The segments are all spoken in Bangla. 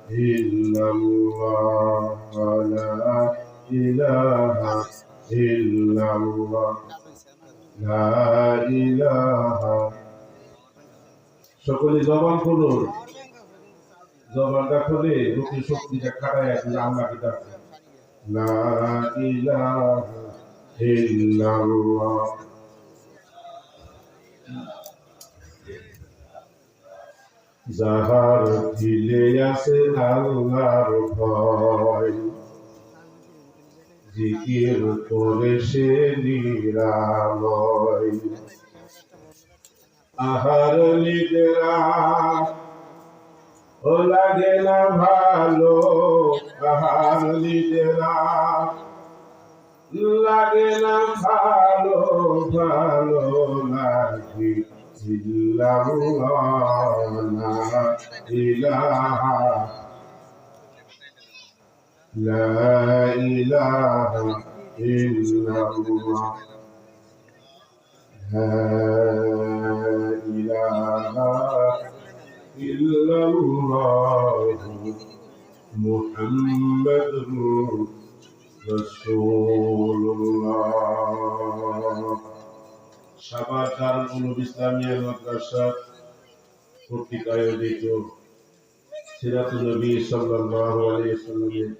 ইল্লাল্লাহ লা ইলাহা ইল্লাল্লাহ লা ইলাহা। সকলে জবান খুলুন, জবানটা খুলে রুটি শক্তিটা খাটায় আল্লাহকে ডাকছেন লা ইলাহা ইল্লাল্লাহ। যাহার দিলে আছে আল্লাহর ভয়, জিকির করে সে নিরাময়। আহার নিদ্রা ও লাগে না ভালো, আহার নিদ্রা লাগে না ভালো, ভালো লাগে ইল্লাল্লাহ লা ইলাহা লা ইলাহা ইল্লাল্লাহ লা ইলাহা ইল্লাল্লাহ মুহাম্মাদুর রাসূলুল্লাহ। সাভার দারুল উলুম ইসলামিয়া মাদ্রাসা কর্তৃক আয়োজিত সিরাতুন নবী সাল্লাল্লাহু আলাইহি ওয়াসাল্লামের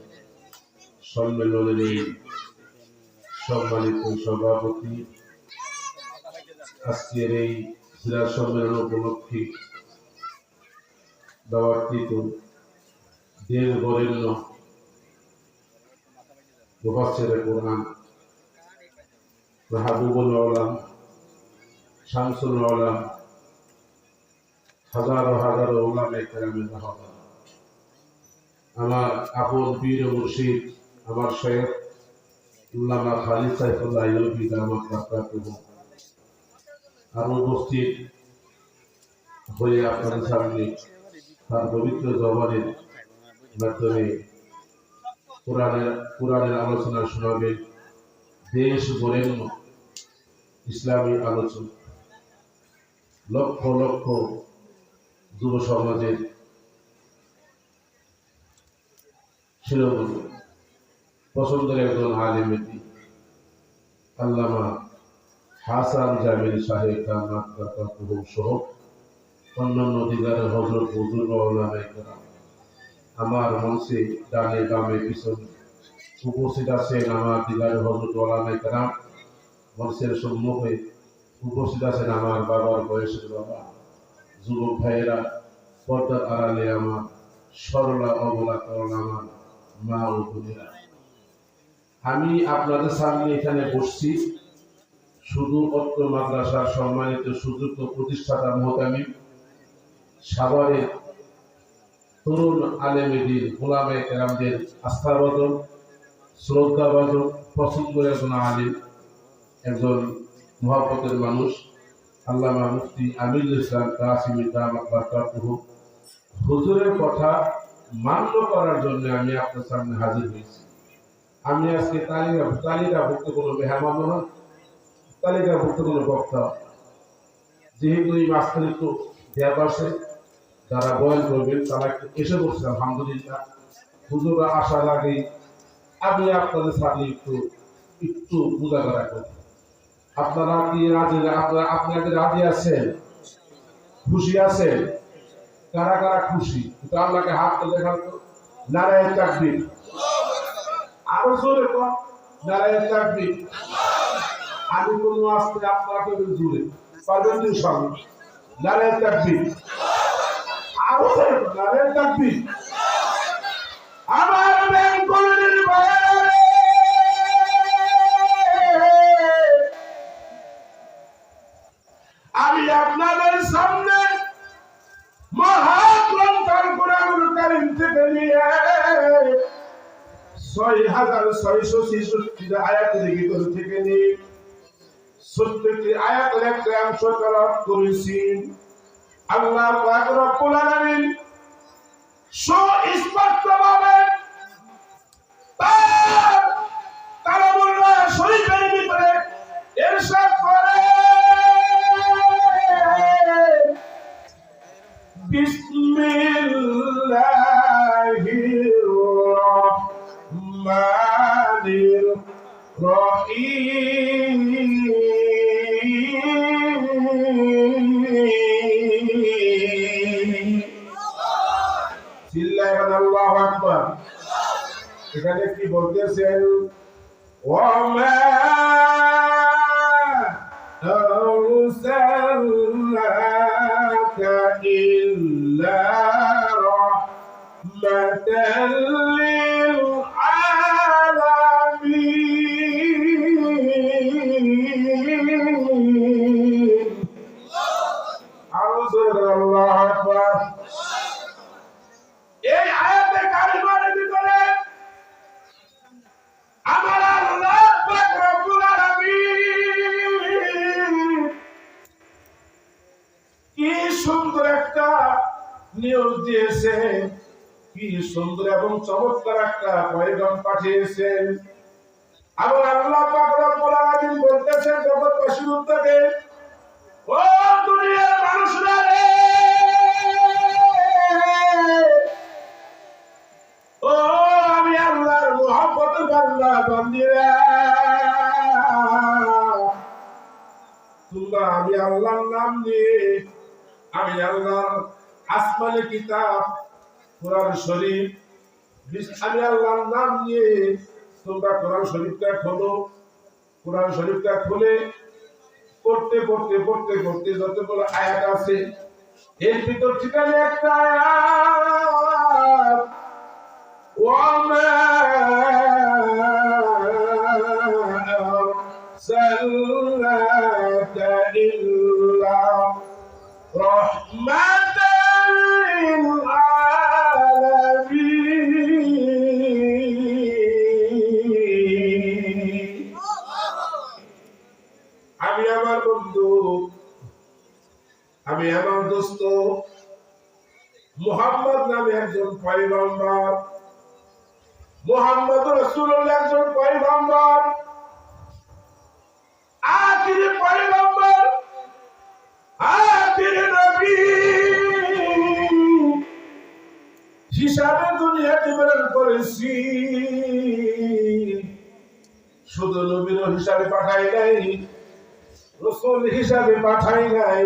সম্মেলনের এই সম্মানিত সভাপতি, আজকের এই সিরাত সম্মেলন উপলক্ষে দাওয়াতকৃত দেশ বরেণ্য মুফাসসিরে কোরআন মাহবুবুল আলম শামসুল আলম, হাজারো হাজারো ওলামায়ে কেরামের মাহফিল, আমার আপন পীর ও মুর্শিদ আমার শেখ আল্লামা খালিদ সাইফুল্লাহ ইউবি দামাত বারাকাতুহু আর উপস্থিত হয়ে আপনাদের সামনে তার পবিত্র জবানের মাধ্যমে কোরআনের আলোচনা শোনাবে দেশ বরেণ্য ইসলামী আলোচনা। লক্ষ লক্ষ যুব সমাজের শিরোমণি পছন্দের একজন আলেম আল্লামা হাসান জামিল সাহেব দামাত বারাকাতুহু সহ অন্যান্য দিগারের হযরত বুজুর্গ ওলামায়ে কেরাম আমার মঞ্চে ডানে বামে পিছনে উপস্থিত আছেন। আমার দিগারের হযরত ওলামায়ে কেরাম মঞ্চের সম্মুখে উপস্থিত আছেন। আমার বাবার বয়সের বাবা, যুবক ভাইয়েরা, পর্দার আড়ালে আমার সরলা অবলা তরলা আমার মা ও বোনেরা, আমি আপনাদের সামনে এখানে বসছি শুধু অত্র মাদ্রাসার সম্মানিত সুযোগ্য প্রতিষ্ঠাতা মুহতামিম সাভারের তরুণ আলেমে দ্বীন ওলামায়ে কেরামদের আস্থাভাজন, শ্রদ্ধাভাজন, পছন্দের একজন আলেম, একজন মহব্বতের মানুষ আল্লামা মুফতি আমিনুল ইসলাম কাসিমি দামাত বারাকাতুহু হুজুরের কথা মান্য করার জন্য আমি আপনার সামনে হাজির হয়েছি। আমি আজকে তালিকাভুক্ত কোনো মেহমান নয়, তালিকাভুক্ত কোনো বক্তা। যেহেতু এই মাঝখানে একটু গ্যাপ আছে, যারা বয়ান করবেন তারা একটু এসে বসছে আলহামদুলিল্লাহ। হুজুররা আসার আগে আমি আপনাদের সামনে একটু বুঝাগড়া করি। আপনারা কি রাজি? আপনাদের রাজি আছেন? খুশি আছেন? কারা কারা খুশি? আল্লাহকে হাত তো দেখান তো। নারায়ে তাকবীর, আরো জোরে কর নারায়ে তাকবীর। আমি কোনো আসতে আপনারা কেউ জোরে পারবেন তো সঙ্গে নারায়ে তাকবীর, আরো জোরে নারায়ে তাকবীর। আমার বেঙ্গলের ভাই, আমি আপনাদের সামনে মহাগ্রন্থ কোরআনুল কারীম থেকে নিয়ে ৬৬৬৬ আয়াতের ভিতর থেকে নিয়ে ৭০টি আয়াতের একটা অংশ তেলাওয়াত করেছি। আল্লাহ পাক রব্বুল আলামিন সুস্পষ্টভাবে তার কালামুল্লাহ শরীফের ভিতরে ইরশাদ করে, বিসমিল্লাহির চিল্লায় আল্লাহু আকবার। এখানে কি বলতেছেন? ওয়ামা আরসালনাকা ইল্লা রাহমাতাল লিল আলামিন। আল্লাহু আকবার। এই আয়াতে কারিমার ভিতরে আমার আল্লাহ পাক রব্বুল আলামিন কি সুন্দর একটা নিউজ দিয়েছে, কি সুন্দর এবং চমৎকার একটা পয়গাম পাঠিয়েছেন। আমার আল্লাহ পাক রব্বুল আলামিন বলতেছেন জগৎবাসীর উদ্দেশ্যে, ও দুনিয়ার মানুষরা রে, ও আমি আল্লাহর মুহাব্বতের বান্দা বান্দীরা, তোমরা আমি আল্লাহর নাম নিয়ে, আমি আল্লাহর আসমানি কিতাব কোরআন শরীফ, আমি আল্লাহর নাম নিয়ে তোমরা কোরআন শরীফটা খোলো। কোরআন শরীফটা খুলে পড়তে পড়তে পড়তে পড়তে যতগুলো আয়াত আছে এর ভিতর থেকে একটা আয়াত, ওয়ামা আরসালনাকা ইল্লা রাহমাতাল লিল আলামিন। আমি আমার বন্ধু, আমি আমার দোস্ত মুহাম্মদ নামে একজন পয়গম্বর, মুহাম্মদ রাসূলুল্লাহ একজন পয়গম্বর, আখিরি পয়গম্বর, আখিরি নবী হিসাবে দুনিয়াতে প্রেরণ করেছি। শুধু নবীর হিসাবে পাঠাই নাই, রাসূল হিসাবে পাঠাই নাই,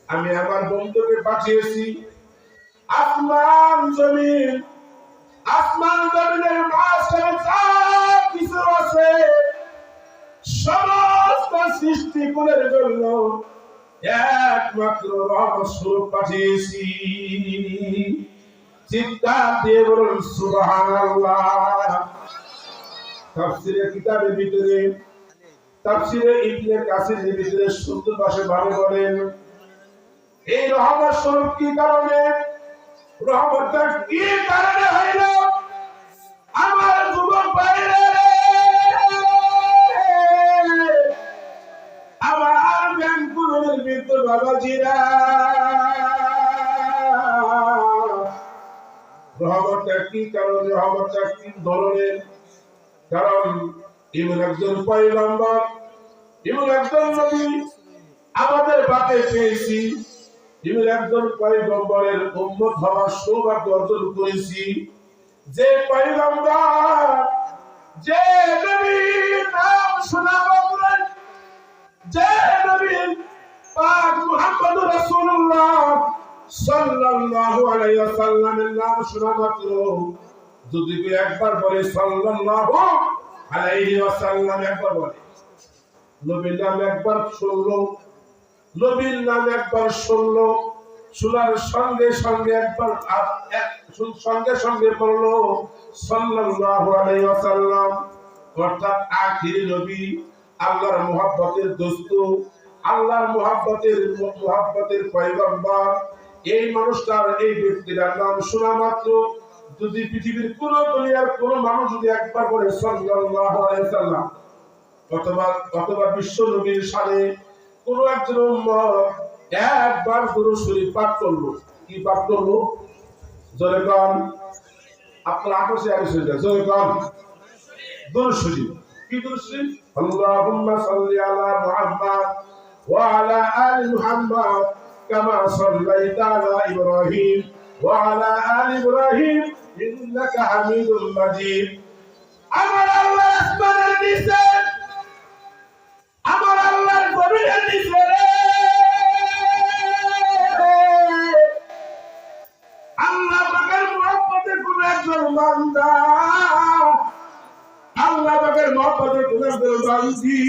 আমি আমার বন্ধুকে পাঠিয়েছি। আসমান জমিন, আসমান জমিনের মাঝখানে যা কিছু আছে সমস্ত সৃষ্টি কুলের জন্য একমাত্র রহমত স্বরূপ পাঠিয়েছি। চিৎকার দিয়ে বলুন সুবহানাল্লাহ। তাফসীরে কিতাবের ভিতরে, তাফসীরে ইবনে কাসিরের ভিতরে সুন্দর ভাবে বলেন, এই রহমত স্বরূপ কি কারণে, রহমতটা কি কারণে হইল? আমার যুবক ভাইরা, আমার ব্যাংকুলের বৃদ্ধ বাবাজিরা, রহমতটা কি কারণে, রহমতটা কি ধরনের? কারণ ইমন একজন পয়গম্বর, ইমন একজন নবী আমাদের বাতে পেয়েছি, ইমন একজন পয়গম্বরের উম্মত হওয়ার সৌভাগ্য অর্জন করেছি। যে পয়গম্বর, যে নবীর নাম শোনা মাত্র, যে নবীর পাক মুহাম্মদ রাসূলুল্লাহ সাল্লাল্লাহু আলাইহি ওয়াসাল্লামের নাম শোনা মাত্র যদি কেউ একবার বলে সাল্লাল্লাহু আলাইহি ওয়াসাল্লাম, একবার বলে, নবীর নাম একবার শুনলো, নবীর নাম একবার শুনলো, শোনার সঙ্গে সঙ্গে একবার সঙ্গে সঙ্গে বললো সাল্লাল্লাহু আলাইহি ওয়াসাল্লাম, অর্থাৎ আখিরি নবী, আল্লাহর মুহাব্বতের দোস্ত, আল্লাহর মুহাব্বতের পয়গম্বর। এই মানুষটার, এই ব্যক্তিটার নাম শোনা মাত্র যদি পৃথিবীর কোন দুনিয়ার কোন মানুষ যদি একবার বলে সাল্লাল্লাহু আলাইহি ওয়াসাল্লাম, অথবা বিশ্ব নবীর শানে কোন একজন উম্মত একবার দুরূদ শরীফ পাঠ করলো, কি পাঠ করলো? জোরে কোন, আপনারা আকর্ষে আসেন, জোরে কোন দুরূদ শরীফ। কি দুরূদ শরীফ? আল্লাহুম্মা সাল্লি আলা মুহাম্মাদ ওয়া আলা আলি মুহাম্মাদ কামা সাল্লাইতা আলা ইব্রাহিম ওয়া আলা আলি ইব্রাহিম ইন্নাকা হামিদুম মাজিদ। আমার আল্লাহ আসমানের নিচে, আমার আল্লাহর জমিনের নিচে, আল্লাহ পাকের বান্দা আল্লাহ পাকের মহব্বতে গুনাহগার বান্দি